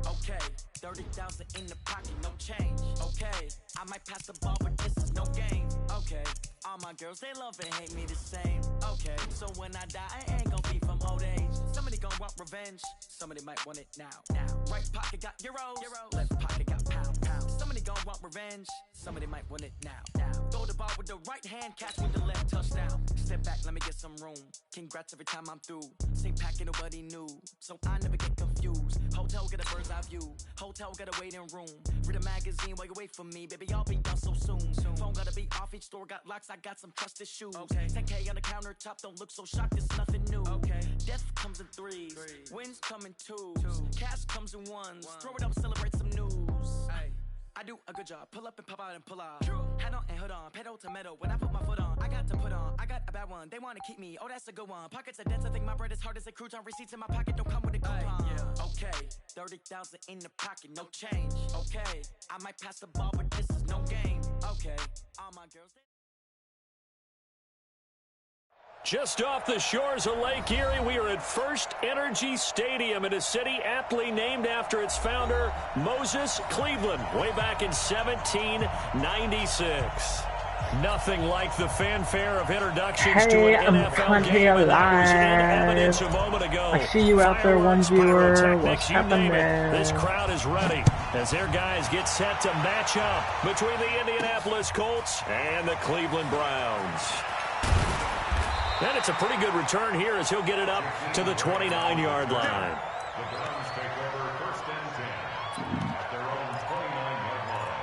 Okay, 30,000 in the pocket, no change. Okay, I might pass the ball, but this is no game. Okay, all my girls, they love and hate me the same. Okay, so when I die, I ain't gonna be from old age. Somebody gonna want revenge, somebody might want it now. Right pocket got euros, left pocket got pounds. Somebody gonna want revenge, somebody might want it now. Throw the ball with the right hand, catch with the left, touchdown. Step back, let me get some room. Congrats every time I'm through. Same packet, nobody new, so I never get confused. Hotel get a bird's eye view, hotel get a waiting room. Read a magazine while you wait for me, baby, I'll be done so soon. Phone gotta be off, each store got locks, I got some trusted shoes. 10K on the countertop, don't look so shocked, it's nothing new. Death comes in threes, wins come in twos, cash comes in ones. Throw it up, celebrate some news. I do a good job, pull up and pop out and pull out. Hat on and hood on, pedal to metal. When I put my foot on, I got to put on. I got a bad one, they wanna keep me, oh that's a good one. Pockets are dense, I think my bread is hard as a crouton. Receipts in my pocket don't come with a coupon. Okay, 30,000 in the pocket, no change. Okay, I might pass the ball, but this is no game. Okay, all my girls. Just off the shores of Lake Erie, we are at First Energy Stadium in a city aptly named after its founder, Moses Cleveland, way back in 1796. Nothing like the fanfare of introductions to an NFL game, and that was in evidence a moment ago. I see you out there, one viewer. What's happening? This crowd is ready as their guys get set to match up between the Indianapolis Colts and the Cleveland Browns. And it's a pretty good return here as he'll get it up to the 29-yard line. The Browns take over 1st and 10 at their own 29-yard line.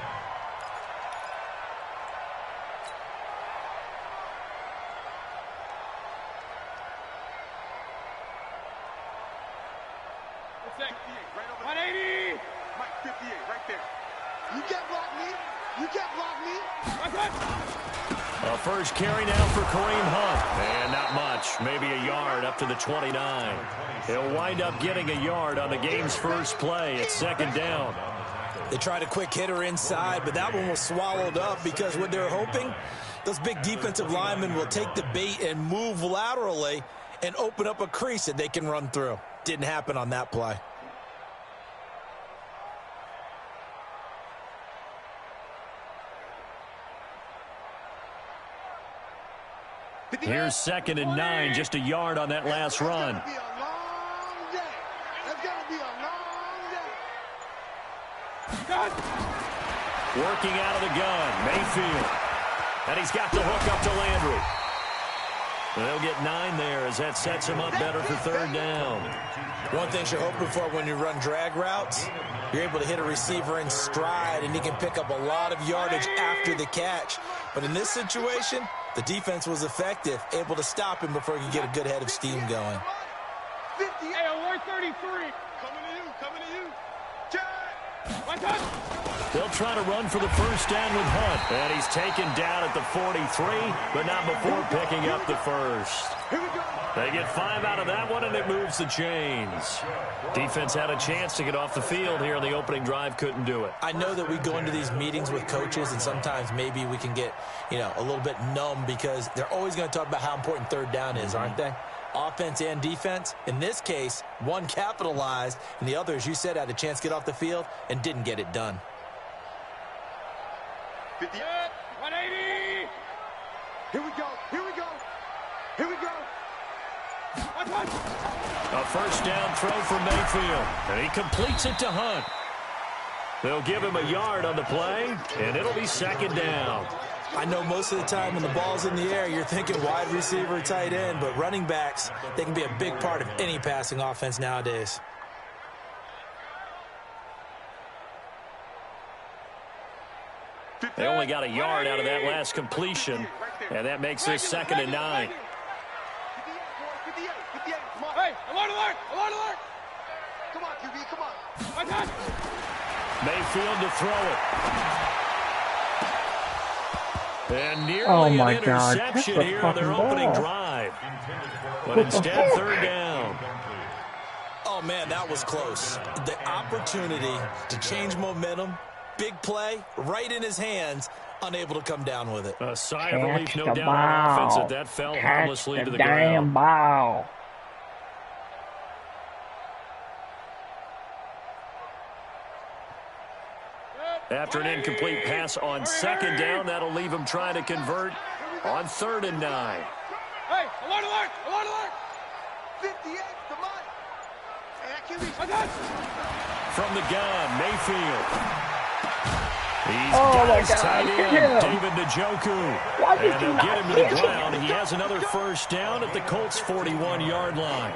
Right over 180. Mike 58 right there. You can't block me. You can't block me. A first carry now for Kareem Hunt. And not much. Maybe a yard up to the 29. He'll wind up getting a yard on the game's first play. It's 2nd down. They tried a quick hitter inside, but that one was swallowed up because what they're hoping, those big defensive linemen will take the bait and move laterally and open up a crease that they can run through. Didn't happen on that play. Here's 2nd and 9, just a yard on that last run. It's gonna be a long day. It's gonna be a long day. Working out of the gun, Mayfield. And he's got the hook up to Landry. They'll get 9 there as that sets him up better for 3rd down. One thing you're hoping for when you run drag routes, you're able to hit a receiver in stride, and he can pick up a lot of yardage after the catch. But in this situation, the defense was effective, able to stop him before he could get a good head of steam going. 50, 133. Coming to you, coming to you. One touch. They'll try to run for the first down with Hunt. And he's taken down at the 43, but not before picking up the first. They get 5 out of that one, and it moves the chains. Defense had a chance to get off the field here in the opening drive, couldn't do it. I know that we go into these meetings with coaches, and sometimes maybe we can get, a little bit numb because they're always going to talk about how important 3rd down is, aren't they? Offense and defense. In this case, one capitalized, and the other, as you said, had a chance to get off the field and didn't get it done. 58, 180. Here we go. Here we go. Here we go. A first down throw for Mayfield, and he completes it to Hunt. They'll give him a yard on the play, and it'll be 2nd down. I know most of the time when the ball's in the air, you're thinking wide receiver, tight end, but running backs, they can be a big part of any passing offense nowadays. They only got a yard out of that last completion, and that makes this 2nd and 9. 58, 58. Come on. Hey, alert, alert, alert, alert. Come on, QB, come on. Mayfield to throw it. And nearly my an God, interception that's a here on their fucking opening ball. drive. But instead, 3rd down. Oh, man, that was close. The opportunity to change momentum, big play, right in his hands, unable to come down with it. A sigh of relief, no the doubt, on offense ball. that fell Catch harmlessly the to the damn ground. ball. After an incomplete pass on second down, that'll leave him trying to convert on 3rd and 9. Hey, alert, alert, alert, alert! 58, come on! Hey, I can't reach. From the gun, Mayfield. He's Oh got my his God, tight get end, him. David Njoku. Why did And you they'll not get him to the hit him? ground. He has another first down at the Colts' 41-yard line.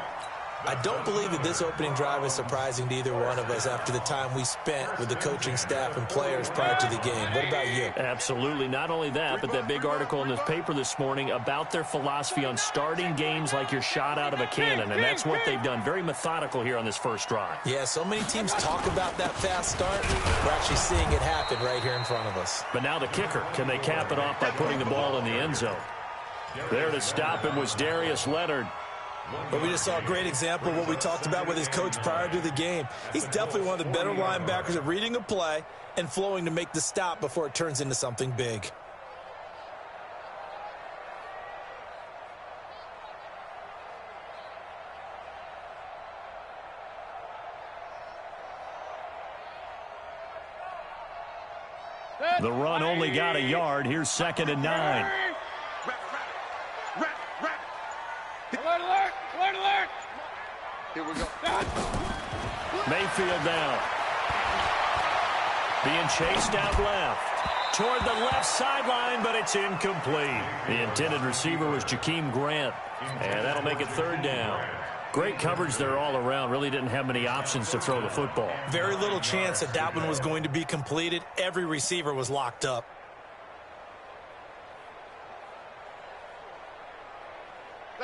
I don't believe that this opening drive is surprising to either one of us after the time we spent with the coaching staff and players prior to the game. What about you? Absolutely. Not only that, but that big article in this paper this morning about their philosophy on starting games like you're shot out of a cannon, and that's what they've done. Very methodical here on this first drive. Yeah, so many teams talk about that fast start. We're actually seeing it happen right here in front of us. But now the kicker. Can they cap it off by putting the ball in the end zone? There to stop him was Darius Leonard. But we just saw a great example of what we talked about with his coach prior to the game. He's definitely one of the better linebackers at reading a play and flowing to make the stop before it turns into something big. The run only got a yard. Here's 2nd and 9. Alert, alert, alert, alert! Here we go. Mayfield down. Being chased out left. Toward the left sideline, but it's incomplete. The intended receiver was Jakeem Grant. And that'll make it 3rd down. Great coverage there all around. Really didn't have many options to throw the football. Very little chance that that one was going to be completed. Every receiver was locked up.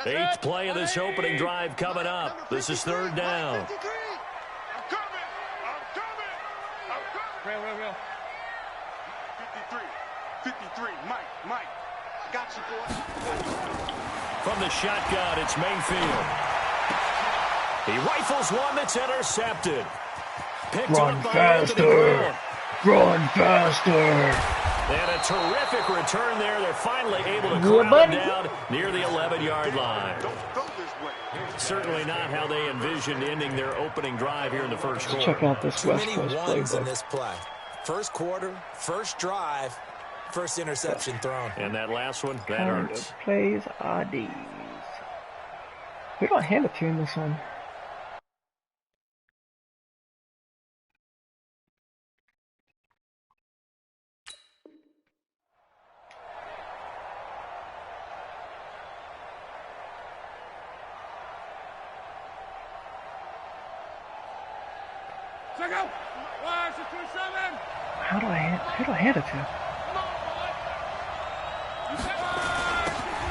Eighth play of this opening drive coming up. This is 3rd down. I'm coming! Real. 53, Mike, I got you, boy. From the shotgun, it's Mayfield. He rifles one that's intercepted. Picked Run up by faster. Anthony Grant. Run faster. And a terrific return there. They're finally able to corral him down near the 11-yard line. Don't go this way. Certainly not how they envisioned ending their opening drive here in the first quarter. Check out this Too West many Coast ones in playbook. this play. First quarter, first drive, first interception thrown. And that last one, that Kind hurts. of plays IDs. We don't hand it to him this one. Check out! 1, 6, 2, 7! Who do I hand it to?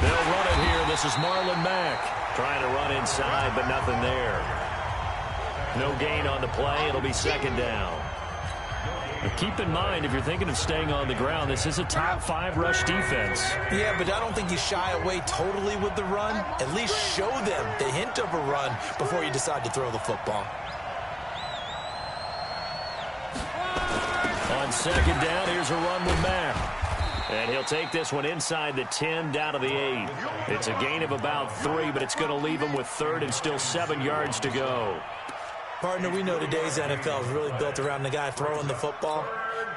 They'll run it here. This is Marlon Mack. Trying to run inside, but nothing there. No gain on the play. It'll be 2nd down. But keep in mind, if you're thinking of staying on the ground, this is a top 5 rush defense. Yeah, but I don't think you shy away totally with the run. At least show them the hint of a run before you decide to throw the football. On 2nd down, here's a run with Mack. And he'll take this one inside the 10, down to the 8. It's a gain of about 3, but it's going to leave him with 3rd and still 7 yards to go. Partner, we know today's NFL is really built around the guy throwing the football.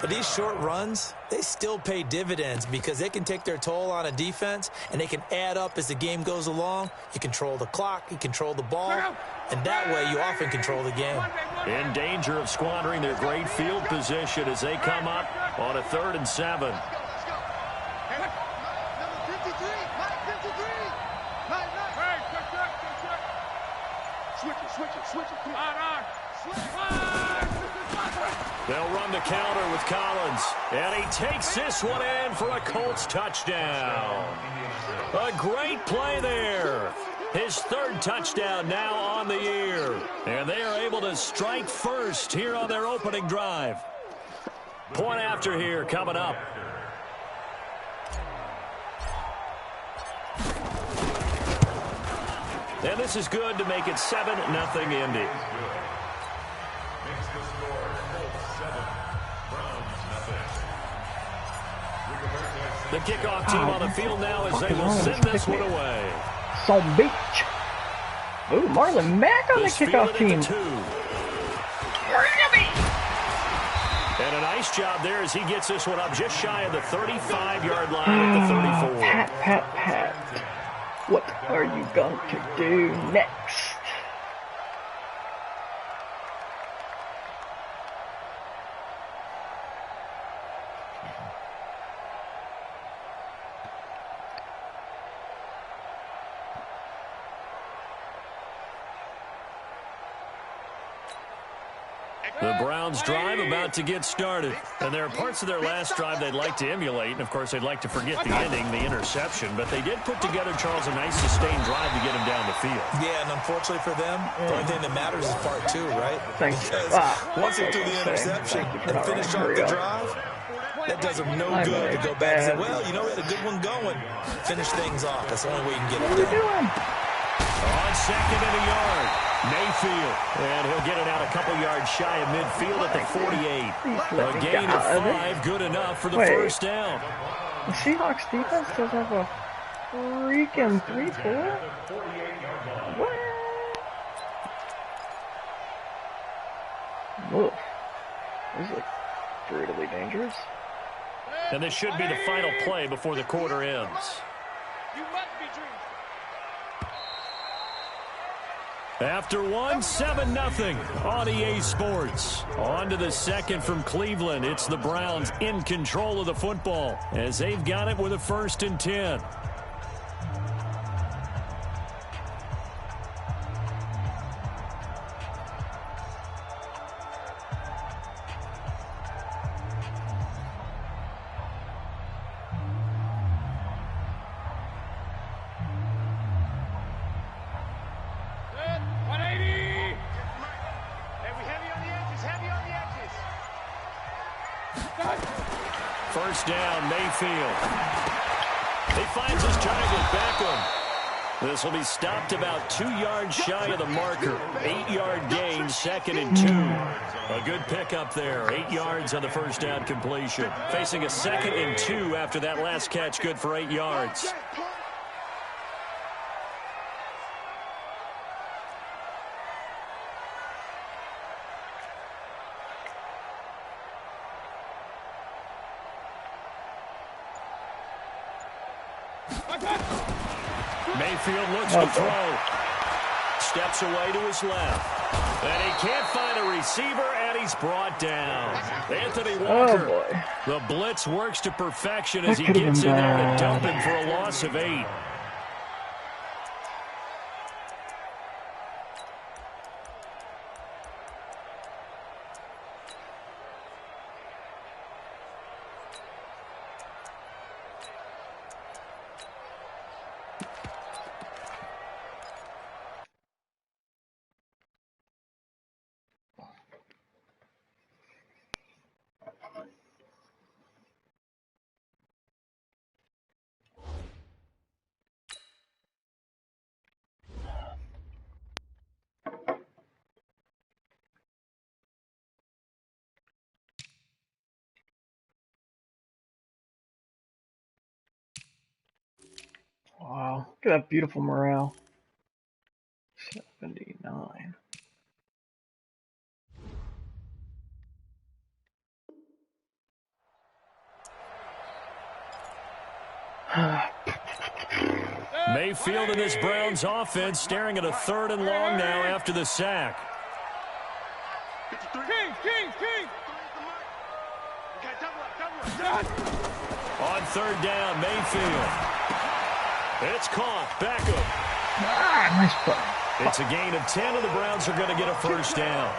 But these short runs, they still pay dividends because they can take their toll on a defense, and they can add up as the game goes along. You control the clock, you control the ball, and that way you often control the game. In danger of squandering their great field position as they come up on a 3rd and 7. Number 53, Mike 53! Mike. Hey, switch it. Come on. They'll run the counter with Collins. And he takes this one in for a Colts touchdown. A great play there. His 3rd touchdown now on the year. And they are able to strike first here on their opening drive. Point after here coming up. And this is good to make it 7-0 Indy. The kickoff team on the field now as they will send this one away. Some beach. Ooh, Marlon Mack on the kickoff team. And a nice job there as he gets this one up just shy of the 35-yard line at the 34. Pat. What are you going to do next? The Browns drive about to get started. And there are parts of their last drive they'd like to emulate. And, of course, they'd like to forget the ending, the interception. But they did put together, Charles, a nice sustained drive to get him down the field. Yeah, and unfortunately for them, the only thing that matters is part 2, right? Thanks. Because once they threw the interception and finished off the drive, that does them no good to go back and say, well, you know, we had a good one going. Finish things off. That's the only way you can get it done. On second and a yard, Mayfield. And he'll get it out a couple yards shy of midfield at the 48. A gain of 5, good enough for the first down. The Seahawks defense does have a freaking 3-4? What? Woof. This is like brutally dangerous. And this should be the final play before the quarter ends. You must be dreaming. After 1, 7-0 on EA Sports. On to the second from Cleveland. It's the Browns in control of the football as they've got it with a 1st and 10. First down, Mayfield. He finds his target, Beckham. This will be stopped about 2 yards shy of the marker. 8-yard gain, 2nd and 2. A good pickup there. 8 yards on the first down completion. Facing a 2nd and 2 after that last catch, good for 8 yards. Mayfield looks to throw. Steps away to his left. And he can't find a receiver, and he's brought down. Anthony Walker. Oh, boy. The blitz works to perfection as he gets in there to dump him for a loss of 8. Wow, look at that beautiful morale. 79. Mayfield and this Browns offense staring at a 3rd and long now after the sack. King. On 3rd down, Mayfield. It's caught. Beckham. Nice play. It's a gain of 10, and the Browns are going to get a first down.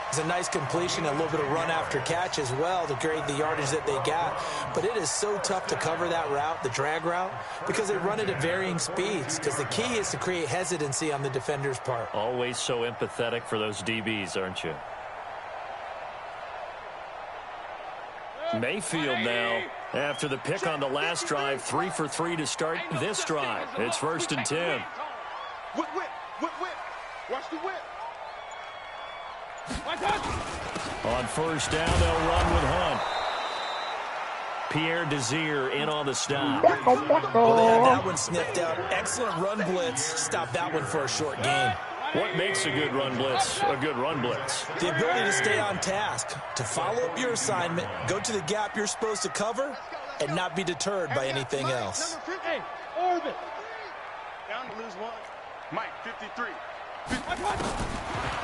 It's a nice completion, a little bit of run after catch as well to create the yardage that they got. But it is so tough to cover that route, the drag route, because they run it at varying speeds. Because the key is to create hesitancy on the defender's part. Always so empathetic for those DBs, aren't you? Mayfield now, after the pick on the last drive, 3 for 3 to start this drive. It's 1st and 10. Whip. Watch the whip. On 1st down, they'll run with Hunt. Pierre Desir in on the stop. Well, they had that one sniffed out. Excellent run blitz. Stop that one for a short gain. What makes a good run blitz a good run blitz? The ability to stay on task, to follow up your assignment, go to the gap you're supposed to cover, and not be deterred by anything else. Hey, orbit. Down to lose one. Mike, 53.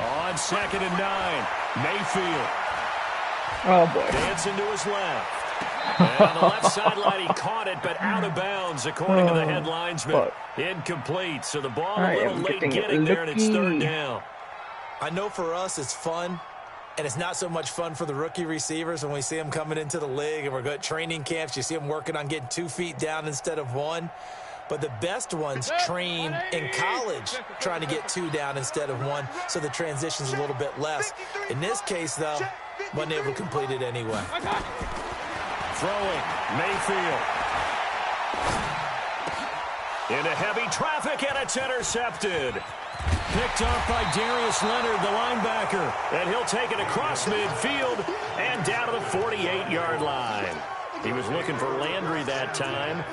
On 2nd and 9, Mayfield. Oh, boy. Dancing to his left. And on the left sideline, he caught it, but out of bounds, according to the head linesman. Incomplete, so the ball a little late getting there, and it's 3rd down. I know for us it's fun, and it's not so much fun for the rookie receivers when we see them coming into the league and we're going to training camps. You see them working on getting 2 feet down instead of 1. But the best ones train in college trying to get 2 down instead of 1, so the transition's a little bit less. In this case, though, wasn't able to complete it anyway. Throwing, Mayfield. Into heavy traffic, and it's intercepted. Picked off by Darius Leonard, the linebacker. And he'll take it across midfield and down to the 48-yard line. He was looking for Landry that time.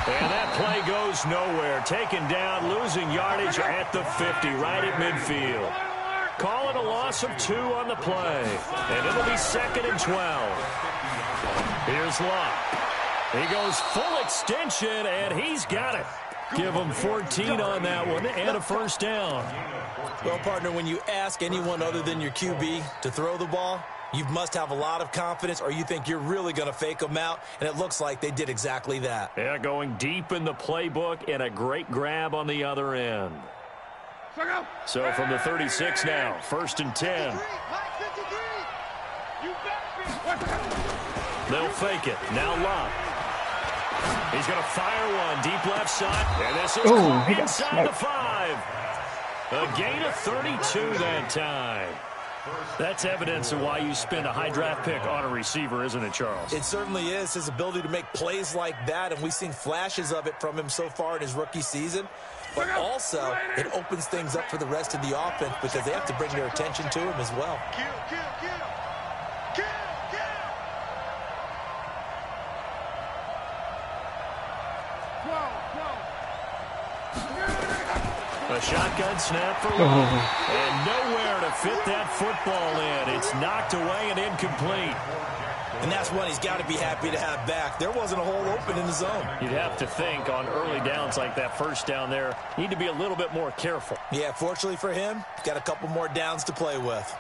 And that play goes nowhere. Taken down, losing yardage at the 50, right at midfield. Call it a loss of 2 on the play. And it'll be 2nd and 12. Here's Locke. He goes full extension, and he's got it. Give him 14 on that one and a 1st down. Well, partner, when you ask anyone other than your QB to throw the ball, you must have a lot of confidence, or you think you're really going to fake them out, and it looks like they did exactly that. Yeah, going deep in the playbook and a great grab on the other end. So from the 36 now, 1st and 10. They'll fake it. Now Locke. He's going to fire one deep left side, and this is caught inside the 5. A gain of 32 that time. That's evidence of why you spend a high draft pick on a receiver, isn't it, Charles? It certainly is. His ability to make plays like that, and we've seen flashes of it from him so far in his rookie season. But also, it opens things up for the rest of the offense because they have to bring their attention to him as well. A shotgun snap for Long. And nowhere to fit that football in. It's knocked away and incomplete. And that's one he's got to be happy to have back. There wasn't a hole open in the zone. You'd have to think on early downs like that 1st down there, need to be a little bit more careful. Yeah, fortunately for him, got a couple more downs to play with.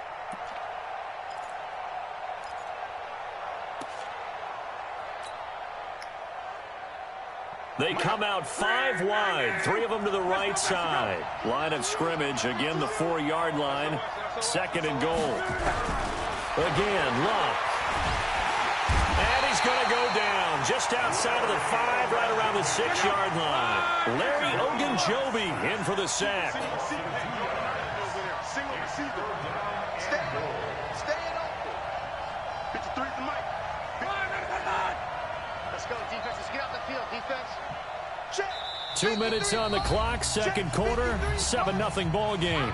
They come out 5 wide, 3 of them to the right side. Line of scrimmage, again the 4-yard line. 2nd and goal. Again, Locke. And he's going to go down just outside of the 5, right around the 6-yard line. Larry Ogunjobi in for the sack. Single receiver. Stay it open. 53 to Mike. Let's go, defense. Let's get out the field, defense. 2 minutes on the clock, 2nd quarter, 7-0 ball game.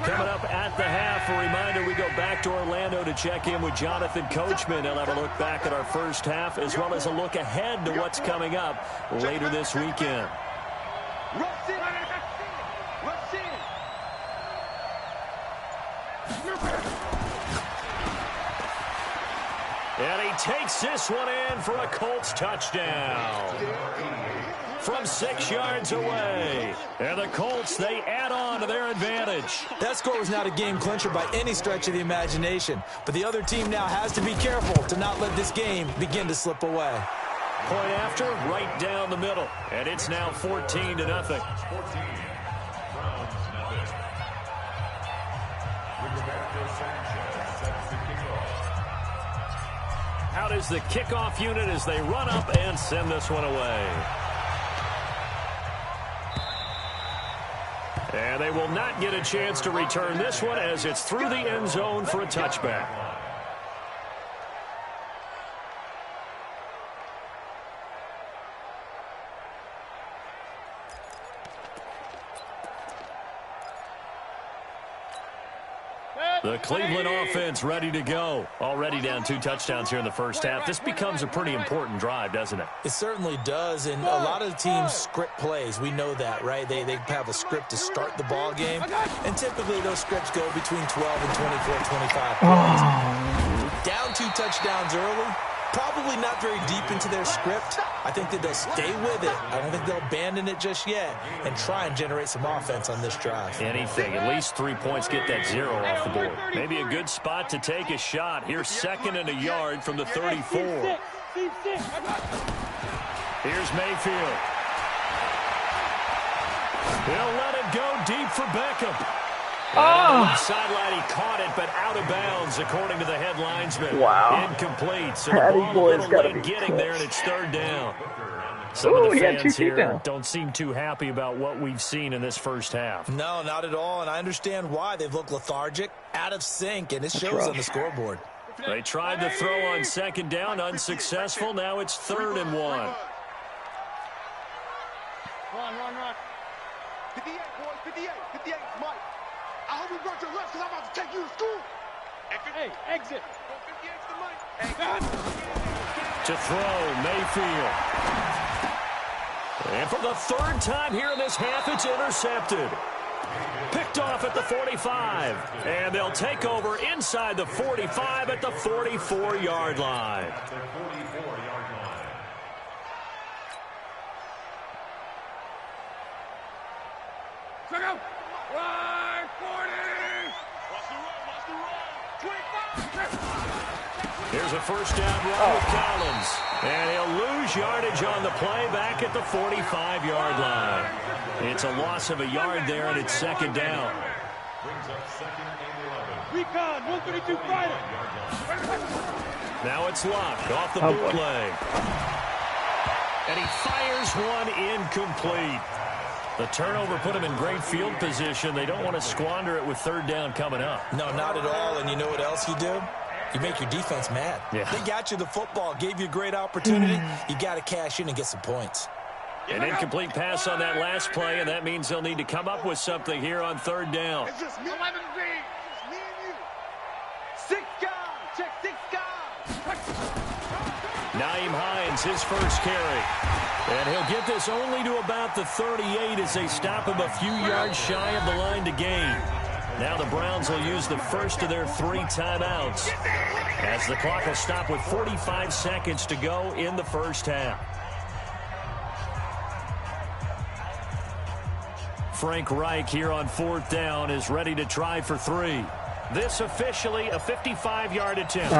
Coming up at the half, a reminder, we go back to Orlando to check in with Jonathan Coachman. He'll have a look back at our 1st half as well as a look ahead to what's coming up later this weekend. And he takes this one in for a Colts touchdown. From 6 yards away. And the Colts, they add on to their advantage. That score was not a game clincher by any stretch of the imagination. But the other team now has to be careful to not let this game begin to slip away. Point after, right down the middle. And it's now 14-0. out is the kickoff unit as they run up and send this one away. And they will not get a chance to return this one as it's through the end zone for a touchback. The Cleveland offense ready to go. Already down 2 touchdowns here in the first half. This becomes a pretty important drive, doesn't it? It certainly does, and a lot of teams script plays. We know that, right? They have a script to start the ball game, and typically those scripts go between 12 and 24, 25 plays. Down 2 touchdowns early, probably not very deep into their script. I think that they'll stay with it. I don't think they'll abandon it just yet and try and generate some offense on this drive. Anything, at least 3 points, get that 0 off the board. Maybe a good spot to take a shot. Here's 2nd and a yard from the 34. Here's Mayfield. He'll let it go deep for Beckham. On the sideline, he caught it, but out of bounds, according to the head linesman. Wow. Incomplete. So the ball a little late getting there, and it's 3rd down. Some of the fans here don't seem too happy about what we've seen in this first half. No, not at all, and I understand why. They've looked lethargic, out of sync, and it shows on the scoreboard. They tried to throw on 2nd down, unsuccessful. Now it's 3rd and 1. Run. 58, boys, 58, 58, Mike. I hope you brought your left because I'm about to take you to school. Hey, exit. 58's the money. To throw, Mayfield. And for the 3rd time here in this half, it's intercepted. Picked off at the 45. And they'll take over inside the 45 at the 44-yard line. Check out. Right, 40. Watch the run. 25. Here's a 1st down run with Collins. And he'll lose yardage on the play back at the 45-yard line. It's a loss of a yard there, and it's 2nd down. Brings up 2nd and 11. Recon, 132 fighter. Now it's Luck off the bootleg. And he fires one incomplete. The turnover put him in great field position. They don't want to squander it with 3rd down coming up. No, not at all. And you know what else you do? You make your defense mad. Yeah. They got you the football, gave you a great opportunity. You got to cash in and get some points. An incomplete pass on that last play, and that means they'll need to come up with something here on 3rd down. It's just me. 11 V. It's me and you. 6 guys. Check 6 guys. Naeem Hines, his first carry. And he'll get this only to about the 38 as they stop him a few yards shy of the line to gain. Now the Browns will use the first of their 3 timeouts as the clock will stop with 45 seconds to go in the first half. Frank Reich here on 4th down is ready to try for 3. This officially a 55-yard attempt.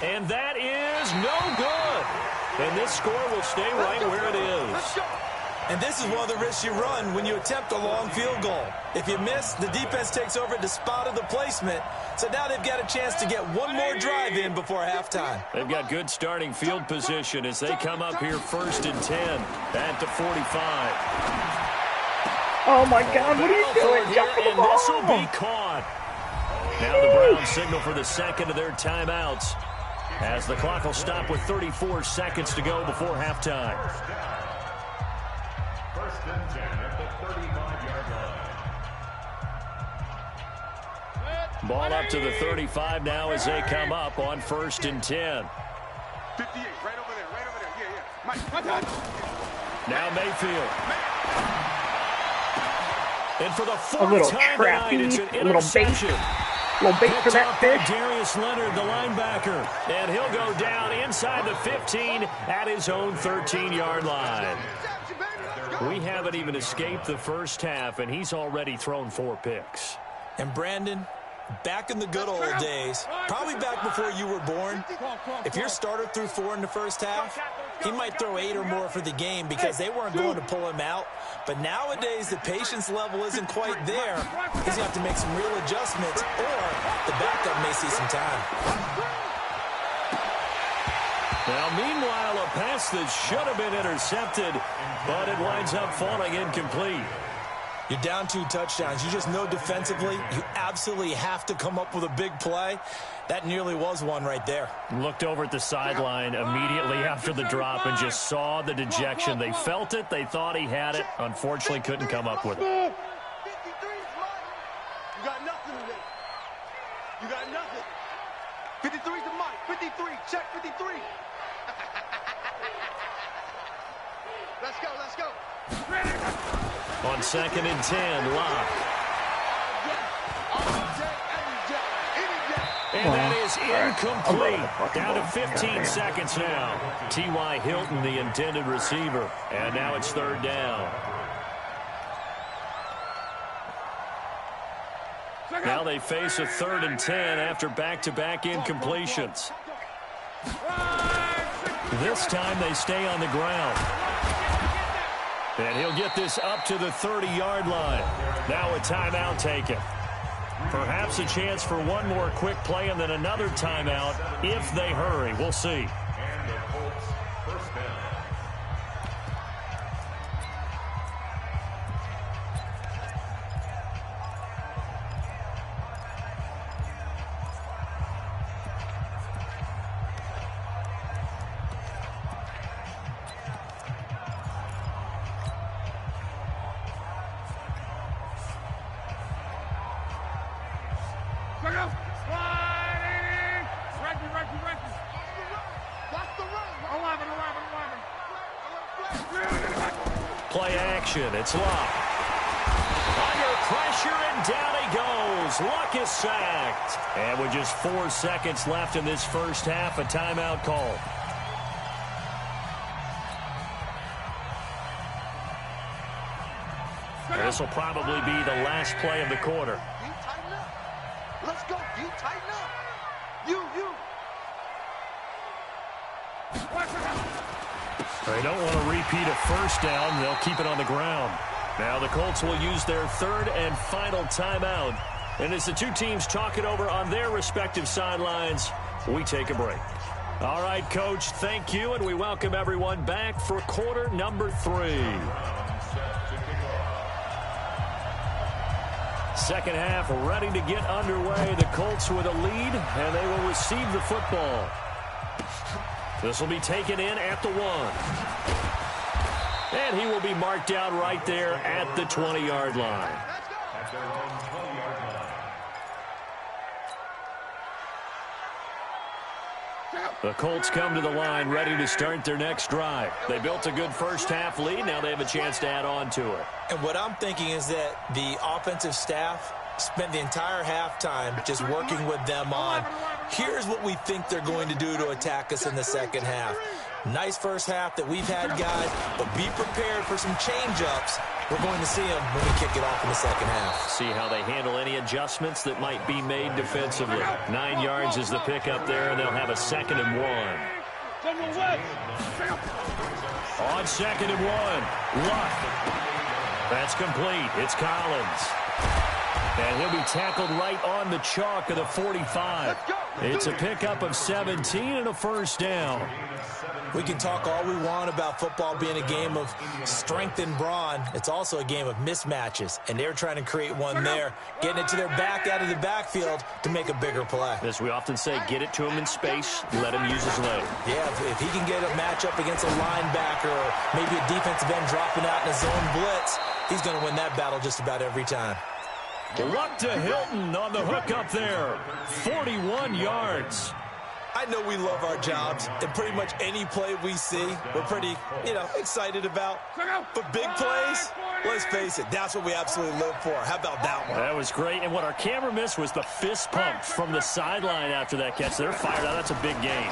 And that is no good. And this score will stay right where it is. And this is one of the risks you run when you attempt a long field goal. If you miss, the defense takes over at the spot of the placement. So now they've got a chance to get one more drive in before halftime. They've got good starting field position as they come up here 1st and 10 at the 45. Oh, my God, what are you doing? And this will be caught. Now the Browns signal for the 2nd of their timeouts as the clock will stop with 34 seconds to go before halftime. 1st and 10 at the 35-yard line. Ball up to the 35 now as they come up on 1st and 10. 58, right over there. Yeah. Mike, my touch. Now Mayfield. And for the 4th time tonight, it's an interception. Little bait for that fish. Darius Leonard, the linebacker. And he'll go down inside the 15 at his own 13-yard line. We haven't even escaped the first half, and he's already thrown 4 picks. And Brandon, back in the good old days, probably back before you were born, if your starter threw 4 in the first half, he might throw 8 or more for the game because they weren't going to pull him out. But nowadays, the patience level isn't quite there. He's going to have to make some real adjustments, or the backup may see some time. Now, meanwhile, a pass that should have been intercepted, but it winds up falling incomplete. You're down 2 touchdowns. You just know defensively you absolutely have to come up with a big play. That nearly was one right there. Looked over at the sideline immediately after the drop and just saw the dejection. They felt it. They thought he had it. Unfortunately, couldn't come up with it. 53 is mine. You got nothing today. You got nothing. 53 is the mic. 53. Check 53. Let's go. Let's go. On 2nd and 10, Locke. And that is incomplete. Down to 15 seconds now. T.Y. Hilton, the intended receiver. And now it's 3rd down. Now they face a 3rd and 10 after back-to-back incompletions. This time they stay on the ground. And he'll get this up to the 30-yard line. Now a timeout taken. Perhaps a chance for one more quick play and then another timeout if they hurry. We'll see. And the Colts first down. Play action. It's Locke. Under pressure, and down he goes. Luck is sacked. And with just 4 seconds left in this first half, a timeout call. This will probably be the last play of the quarter. You tighten up. Let's go. You tighten up. You. They don't want to repeat a first down. They'll keep it on the ground. Now the Colts will use their 3rd and final timeout. And as the two teams talk it over on their respective sidelines, we take a break. All right, Coach, thank you, and we welcome everyone back for quarter number 3. Second half ready to get underway. The Colts with a lead, and they will receive the football. This will be taken in at the 1. And he will be marked down right there at the 20-yard line. At their own 20-yard line. The Colts come to the line ready to start their next drive. They built a good first half lead. Now they have a chance to add on to it. And what I'm thinking is that the offensive staff spent the entire halftime just working with them on, here's what we think they're going to do to attack us in the second half. Nice first half that we've had, guys, but be prepared for some change-ups. We're going to see them when we kick it off in the second half. See how they handle any adjustments that might be made defensively. 9 yards is the pickup there, and they'll have a 2nd and 1. On 2nd and 1, Luck. That's complete. It's Collins. And he'll be tackled right on the chalk of the 45. It's a pickup of 17 and a first down. We can talk all we want about football being a game of strength and brawn. It's also a game of mismatches, and they're trying to create one there, getting it to their back out of the backfield to make a bigger play. As we often say, get it to him in space, let him use his leg. Yeah, if he can get a matchup against a linebacker or maybe a defensive end dropping out in a zone blitz, he's going to win that battle just about every time. Luck to Hilton on the hook up there. 41 yards. I know we love our jobs, and pretty much any play we see, we're pretty, excited about. But big plays, let's face it, that's what we absolutely live for. How about that one? That was great, and what our camera missed was the fist pump from the sideline after that catch. They're fired out. That's a big gain.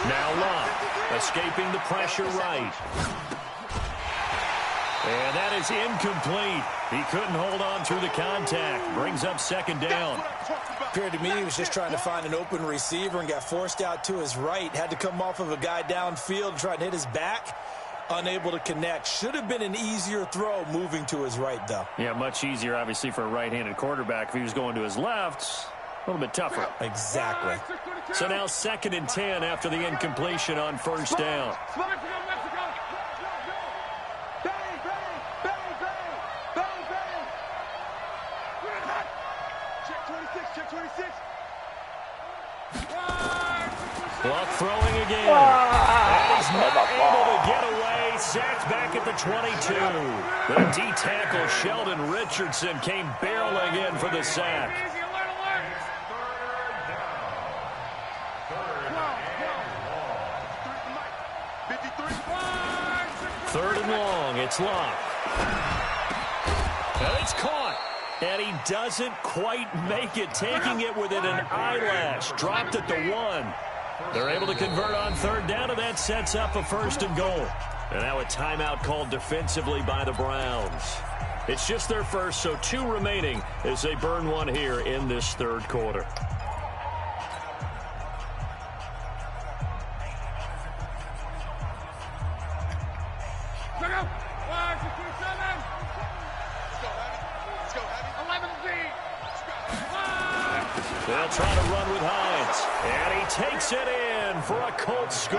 Now Luck, escaping the pressure right. And that is incomplete. He couldn't hold on through the contact. Brings up second down. Appeared to me he was just trying to find an open receiver and got forced out to his right. Had to come off of a guy downfield, trying to hit his back. Unable to connect. Should have been an easier throw moving to his right, though. Yeah, much easier, obviously, for a right-handed quarterback. If he was going to his left, a little bit tougher. Exactly. So now 2nd and 10 after the incompletion on first down. Clock throwing again. And he's not able to get away. Sacked back at the 22. The D-tackle Sheldon Richardson came barreling in for the sack. Third and long. It's locked. And it's caught. And he doesn't quite make it, taking it within an eyelash. Dropped at the 1. They're able to convert on third down, and that sets up a 1st and goal. And now a timeout called defensively by the Browns. It's just their first, so 2 remaining as they burn one here in this 3rd quarter. They'll try to run with Hines. And he takes it in for a Colts score.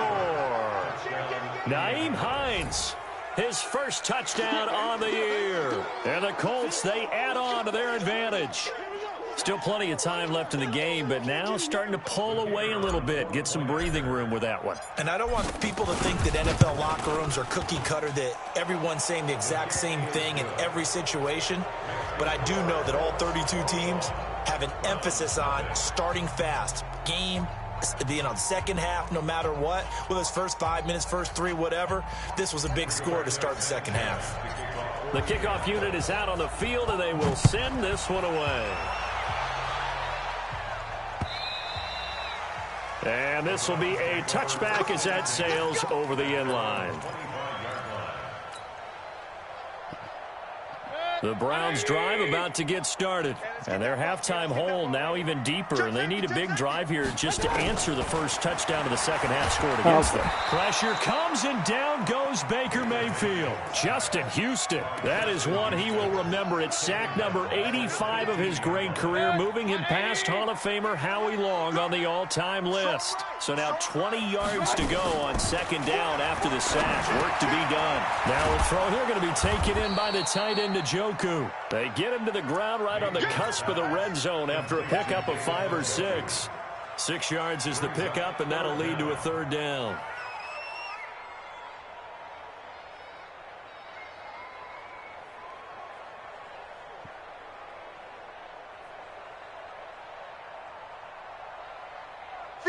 Nyheim Hines, his first touchdown on the year. And the Colts, they add on to their advantage. Still plenty of time left in the game, but now starting to pull away a little bit. Get some breathing room with that one. And I don't want people to think that NFL locker rooms are cookie cutter, that everyone's saying the exact same thing in every situation. But I do know that all 32 teams have an emphasis on starting fast. Game, the second half, no matter what. Whether it's first 5 minutes, first 3, whatever. This was a big score to start the second half. The kickoff unit is out on the field, and they will send this one away. And this will be a touchback as that sails over the end line. The Browns drive about to get started. And their halftime hole now even deeper. And they need a big drive here just to answer the first touchdown of the second half scored against them. Pressure comes and down goes Baker Mayfield. Justin Houston. That is one he will remember. It's sack number 85 of his great career, moving him past Hall of Famer Howie Long on the all-time list. So now 20 yards to go on second down after the sack. Work to be done. Now a throw here going to be taken in by the tight end Njoku. They get him to the ground right on the cusp of the red zone after a pickup of 5 or 6. 6 yards is the pickup, and that'll lead to a third down.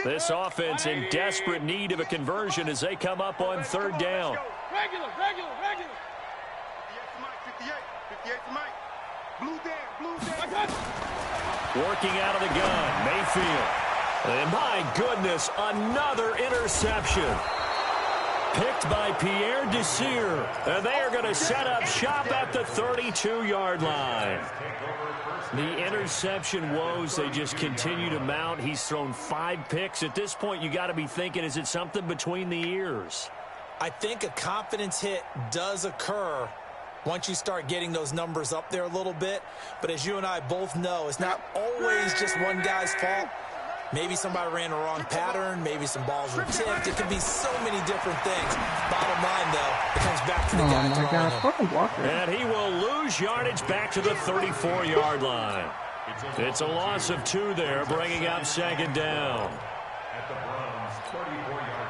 This offense in desperate need of a conversion as they come up on third down. Regular. 58 to Mike. Blue down. Working out of the gun, Mayfield. And my goodness, another interception. Picked by Pierre Desir. And they are going to set up shop at the 32-yard line. The interception woes, they just continue to mount. He's thrown 5 picks. At this point, you got to be thinking, is it something between the ears? I think a confidence hit does occur once you start getting those numbers up there a little bit. But as you and I both know, it's not always just one guy's fault. Maybe somebody ran the wrong pattern. Maybe some balls were tipped. It could be so many different things. Bottom line, though, it comes back to the guy throwing them. And he will lose yardage back to the 34-yard line. It's a loss of 2 there, bringing up second down. At the Browns' 34-yard line.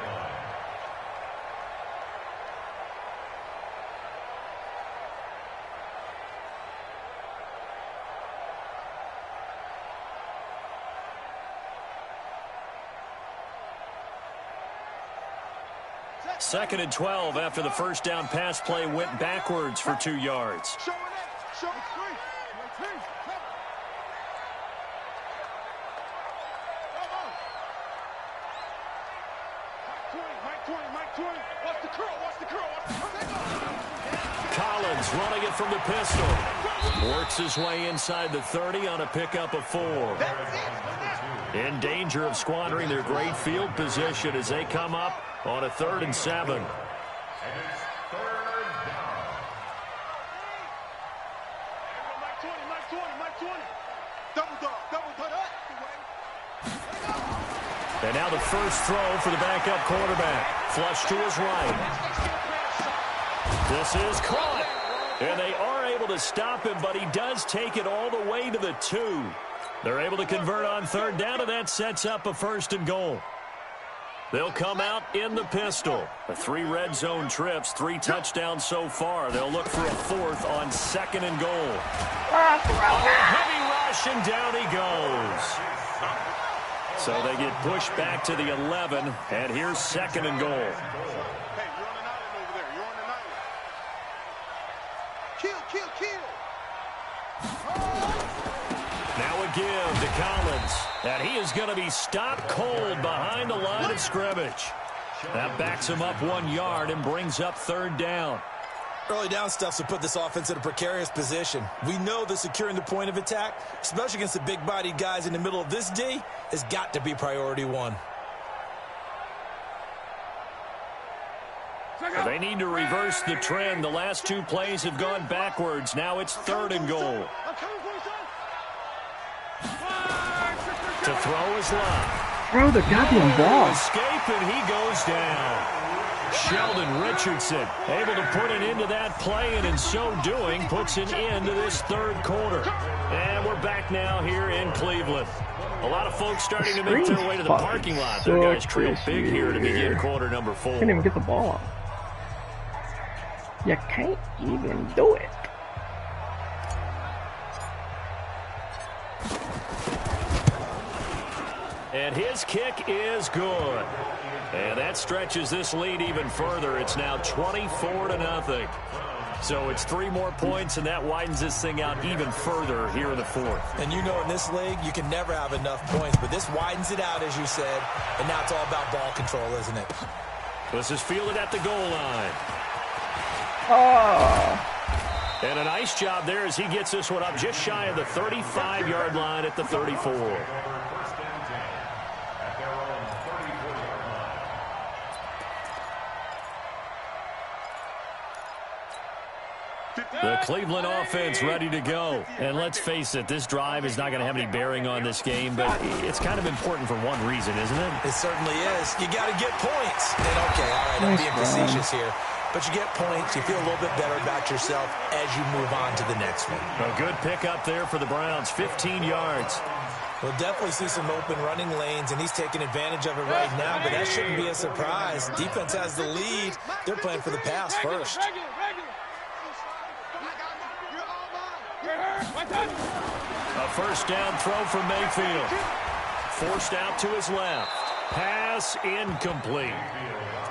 Second and 12 after the first down pass play went backwards for 2 yards. Collins running it from the pistol. Works his way inside the 30 on a pickup of 4. In danger of squandering their great field position as they come up on a 3rd and 7. And it's 3rd down. And now the first throw for the backup quarterback. Flush to his right. This is caught. And they are able to stop him, but he does take it all the way to the 2. They're able to convert on 3rd down, and that sets up a 1st and goal. They'll come out in the pistol. 3 red zone trips, 3 touchdowns so far. They'll look for a 4th on 2nd and goal. Heavy rush, and down he goes. So they get pushed back to the 11, and here's 2nd and goal. Hey, you're on an island over there. You're on an island. Kill. Now a give to Collins, and he is going to be stopped cold behind the line of scrimmage. That backs him up 1 yard and brings up 3rd down. Early down stuff will put this offense in a precarious position. We know that securing the point of attack, especially against the big-bodied guys in the middle of this D, has got to be priority 1. They need to reverse the trend. The last 2 plays have gone backwards. Now it's 3rd and goal. To throw is left. Throw the goddamn ball. Escape, and he goes down. Sheldon Richardson able to put it into that play, and in so doing puts an end to this 3rd quarter. And we're back now here in Cleveland. A lot of folks starting to make their way to the parking lot. Their guys trail big here to begin quarter number 4. Can't even get the ball. You can't even do it. And his kick is good. And that stretches this lead even further. It's now 24-0. So it's 3 more points, and that widens this thing out even further here in the 4th. And you know in this league, you can never have enough points, but this widens it out, as you said, and now it's all about ball control, isn't it? This is fielded at the goal line. Oh. And a nice job there as he gets this one up just shy of the 35-yard line at the 34. The Cleveland offense ready to go. And let's face it, this drive is not going to have any bearing on this game, but it's kind of important for one reason, isn't it? It certainly is. You got to get points. And okay, all right, I'm being facetious here. But you get points, you feel a little bit better about yourself as you move on to the next one. A good pickup there for the Browns, 15 yards. We'll definitely see some open running lanes, and he's taking advantage of it right now, but that shouldn't be a surprise. Defense has the lead. They're playing for the pass first. A first down throw for Mayfield. Forced out to his left. Pass incomplete.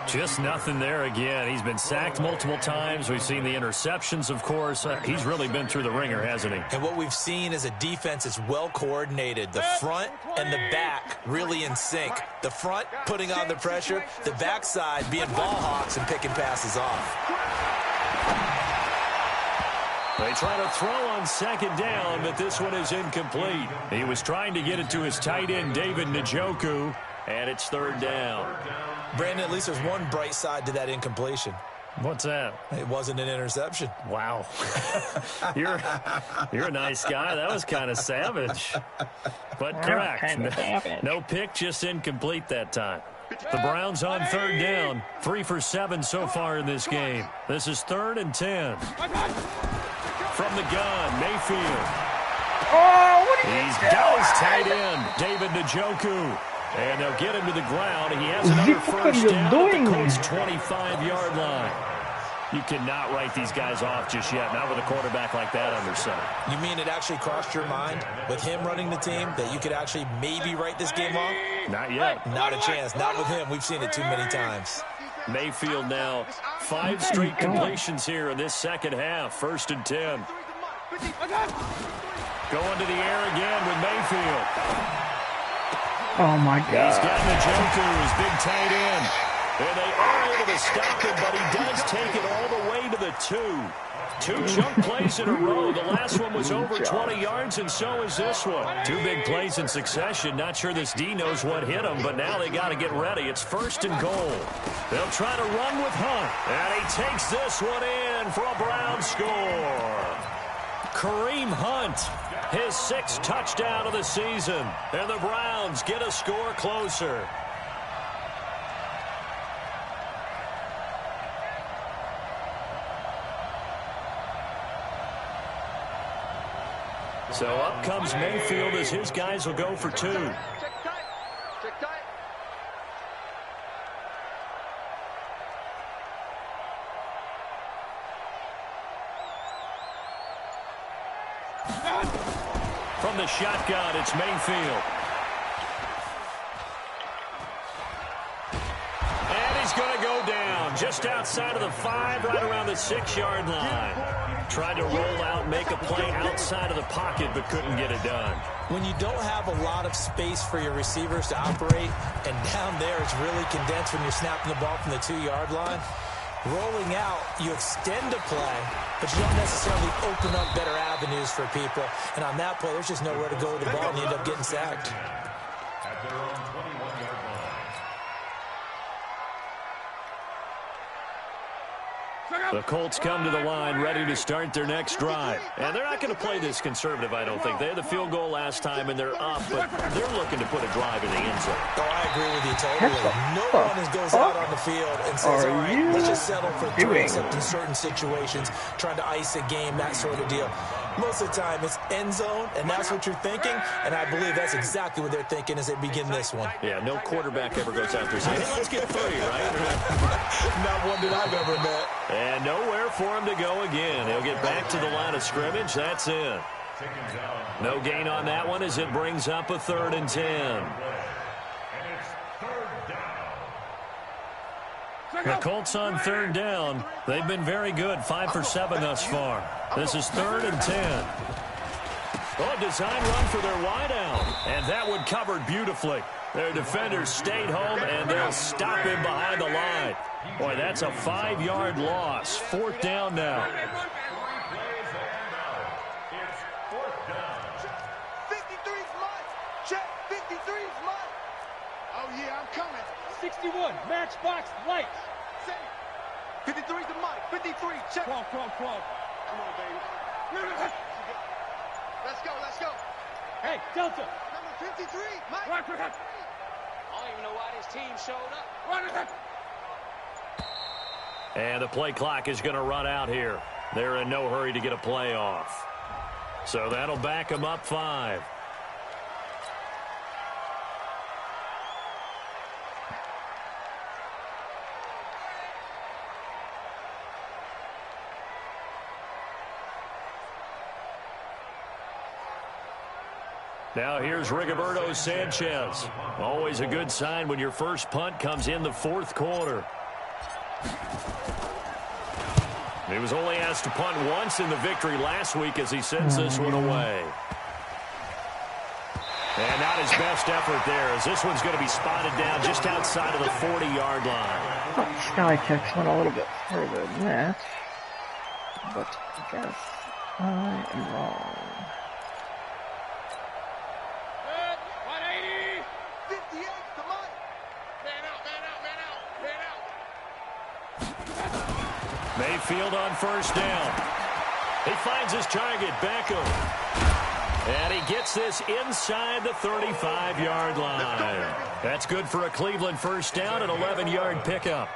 Just nothing there again. He's been sacked multiple times. We've seen the interceptions, of course. He's really been through the ringer, hasn't he? And what we've seen is a defense that's well coordinated. The front and the back really in sync. The front putting on the pressure. The backside being ball hawks and picking passes off. They try to throw on second down, but this one is incomplete. He was trying to get it to his tight end, David Njoku, and it's third down. Brandon, at least there's one bright side to that incompletion. What's that? It wasn't an interception. Wow. You're a nice guy. That was kind of savage. But correct. No pick, just incomplete that time. The Browns on third down. 3 for 7 so far in this game. This is 3rd and 10. From the gun, Mayfield. Oh, what are you He's got his tight end, David Njoku. And they'll get him to the ground. He has another first down at the Colts' 25-yard line. You cannot write these guys off just yet, not with a quarterback like that under center. You mean it actually crossed your mind with him running the team that you could actually maybe write this game off? Not yet. Not a chance. Not with him. We've seen it too many times. Mayfield now 5 straight completions here in this second half. 1st and 10. Going to the air again with Mayfield. Oh, my God. He's got Njoku, his big tight end. And they are able to stop him, but he does take it all the way to the 2. 2 chunk plays in a row. The last one was over 20 yards, and so is this one. 2 big plays in succession. Not sure this D knows what hit him, but now they got to get ready. It's 1st and goal. They'll try to run with Hunt, and he takes this one in for a Brown score. Kareem Hunt, his 6th touchdown of the season, and the Browns get a score closer. So up comes Mayfield as his guys will go for 2. Check tight. Check tight. From the shotgun, it's Mayfield. And he's going to go down just outside of the 5, right around the 6-yard line. Tried to roll out, make a play outside of the pocket, but couldn't get it done. When you don't have a lot of space for your receivers to operate, and down there it's really condensed when you're snapping the ball from the 2-yard line, rolling out, you extend a play, but you don't necessarily open up better avenues for people. And on that play, there's just nowhere to go with the ball, and you end up getting sacked. At their own 21-yard line. The Colts come to the line ready to start their next drive. And they're not going to play this conservative, I don't think. They had the field goal last time, and they're up, but they're looking to put a drive in the end zone. Oh, I agree with you totally. No one goes out on the field and says, all right, let's just settle for 3, except in certain situations, trying to ice a game, that sort of deal. Most of the time, it's end zone, and that's what you're thinking, and I believe that's exactly what they're thinking as they begin this one. Yeah, no quarterback ever goes out there saying, hey, let's get 3, right? Not one that I've ever met. And nowhere for him to go again. He'll get back to the line of scrimmage. That's it. No gain on that one as it brings up a 3rd and 10. The Colts on 3rd down. They've been very good, 5 for 7 thus far. This is 3rd and 10. Oh, design run for their wideout. And that one covered beautifully. Their defenders stayed home, and they'll stop him behind the line. Boy, that's a 5-yard loss. 4th down now. 53's mine. Check. 53's mine. Oh, yeah, I'm coming. 61, matchbox lights. 53's the mic. 53, check. Crawl. Come on, baby. Let's go, let's go. Hey, Delta. Number 53, Mike. Run for him. I don't even know why this team showed up. Run for him. And the play clock is going to run out here. They're in no hurry to get a play off. So that'll back them up 5. Now here's Rigoberto Sanchez. Always a good sign when your first punt comes in the 4th quarter. He was only asked to punt once in the victory last week as he sends this one away. And not his best effort there, as this one's going to be spotted down just outside of the 40-yard line. Sky Tex went a little bit further than that, but I guess I am wrong. 58, come on. Man out. Mayfield on 1st down. He finds his target, Beckham. And he gets this inside the 35-yard line. That's good for a Cleveland 1st down, an 11-yard pickup.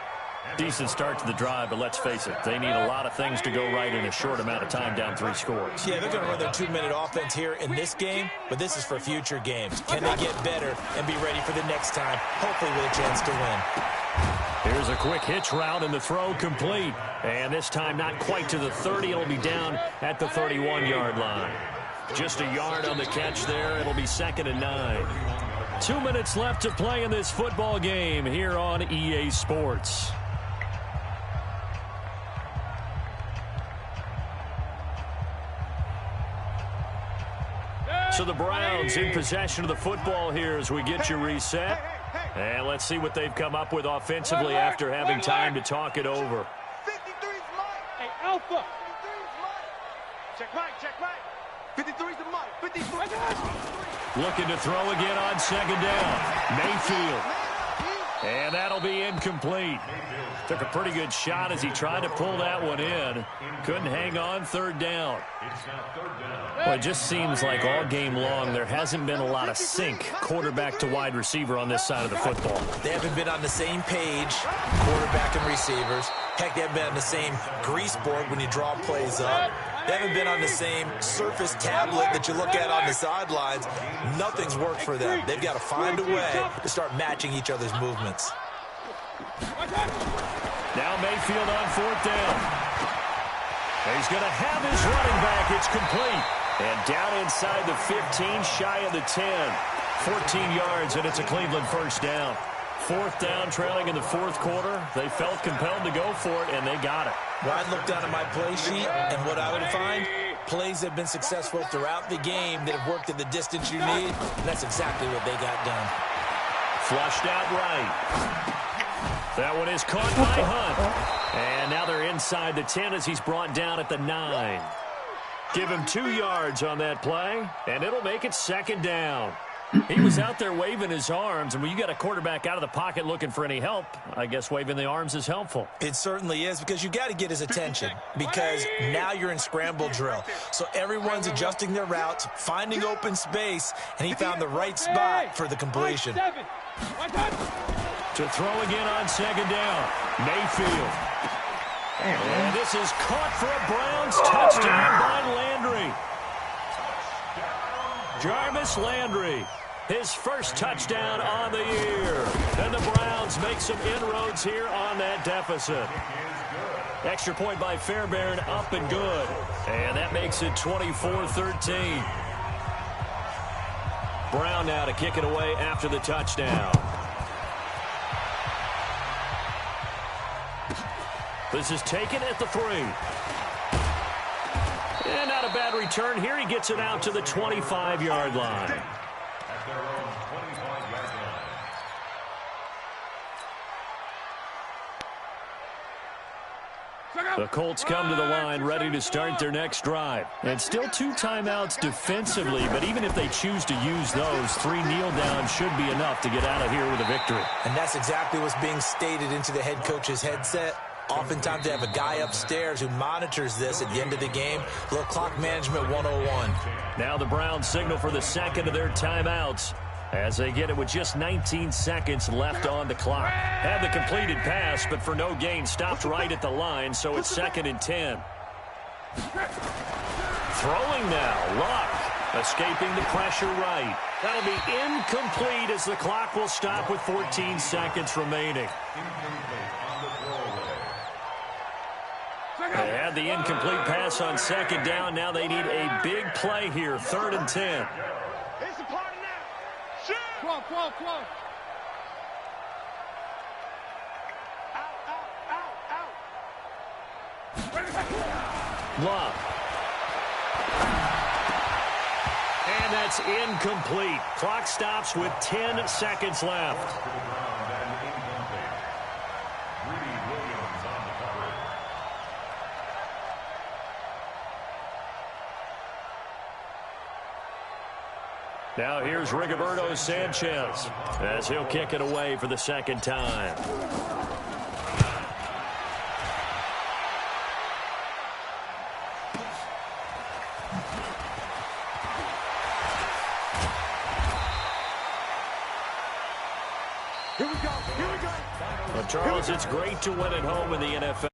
Decent start to the drive, but let's face it, they need a lot of things to go right in a short amount of time, down 3 scores. Yeah, they're going to run their 2-minute offense here in this game, but this is for future games. Can they get better and be ready for the next time, hopefully with a chance to win? Here's a quick hitch route, and the throw complete. And this time not quite to the 30. It'll be down at the 31-yard line. Just a yard on the catch there. It'll be 2nd and 9. 2 minutes left to play in this football game here on EA Sports. So the Browns in possession of the football here as we get you reset. And let's see what they've come up with offensively after having time to talk it over. 53's Mike. Hey, Alpha. 53's Mike. Check right, check right. 53's the Mike. 53's Looking to throw again on second down. Mayfield. And that'll be incomplete. Took a pretty good shot as he tried to pull that one in. Couldn't hang on third down. Well, it just seems like all game long there hasn't been a lot of sync quarterback to wide receiver on this side of the football. They haven't been on the same page, quarterback and receivers. Heck, they haven't been on the same grease board when you draw plays up. They haven't been on the same surface tablet that you look at on the sidelines. Nothing's worked for them. They've got to find a way to start matching each other's movements. Now Mayfield on fourth down. He's going to have his running back. It's complete. And down inside the 15, shy of the 10. 14 yards, and it's a Cleveland first down. Fourth down, trailing in the fourth quarter. They felt compelled to go for it, and they got it. Well, I looked down at my play sheet, and what I would find, plays have been successful throughout the game that have worked at the distance you need, and that's exactly what they got done. Flushed out right. That one is caught by Hunt. And now they're inside the 10 as he's brought down at the 9. Give him 2 yards on that play, and it'll make it second down. He was out there waving his arms, and when you got a quarterback out of the pocket looking for any help, I guess waving the arms is helpful. It certainly is, because you got to get his attention, because now you're in scramble drill. So everyone's adjusting their routes, finding open space, and he found the right spot for the completion. To throw again on second down, Mayfield. And this is caught for a Browns touchdown by Landry. Jarvis Landry, his first touchdown on the year. And the Browns make some inroads here on that deficit. Extra point by Fairbairn, up and good. And that makes it 24-13. Brown now to kick it away after the touchdown. This is taken at the 3. And not a bad return here. He gets it out to the 25-yard line. At their own 25-yard line. The Colts come to the line ready to start their next drive. And still 2 timeouts defensively, but even if they choose to use those, 3 kneel downs should be enough to get out of here with a victory. And that's exactly what's being stated into the head coach's headset. Oftentimes they have a guy upstairs who monitors this at the end of the game. A little clock management 101. Now the Browns signal for the second of their timeouts as they get it with just 19 seconds left on the clock. Had the completed pass, but for no gain, stopped right at the line, so it's 2nd and 10. Throwing now, Luck, escaping the pressure right. That'll be incomplete as the clock will stop with 14 seconds remaining. They had the incomplete pass on second down. Now they need a big play here, 3rd and 10. It's a party now. Shoot. Come on. Out. Love. And that's incomplete. Clock stops with 10 seconds left. Now here's Rigoberto Sanchez as he'll kick it away for the second time. Here we go. Well, Charles, it's great to win at home in the NFL.